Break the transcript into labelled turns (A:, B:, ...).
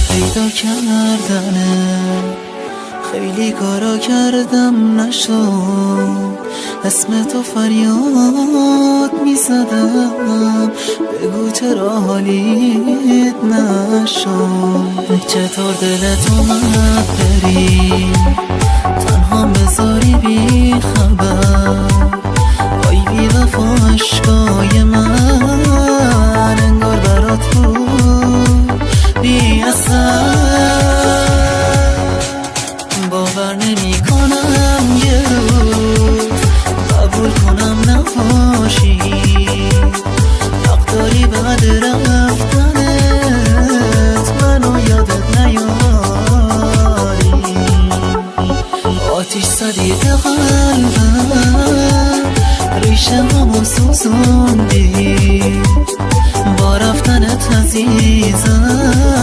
A: پیدا کردنه خیلی کارا کردم نشد، اسم تو فریاد میزدم بگو چرا حالیت نشد. چطور دلت اومد بری تنها بذاری بی خبر، وای بی وفا عشقای من انگار برات بود بی اثر. باور نمی کنم یه روز قبول کنم نباشی، حق داری بعد رفتنت منو یادت نیاری. آتیش زدی به قلبم ریشه همو سوزوندی، با رفتنت عزیزم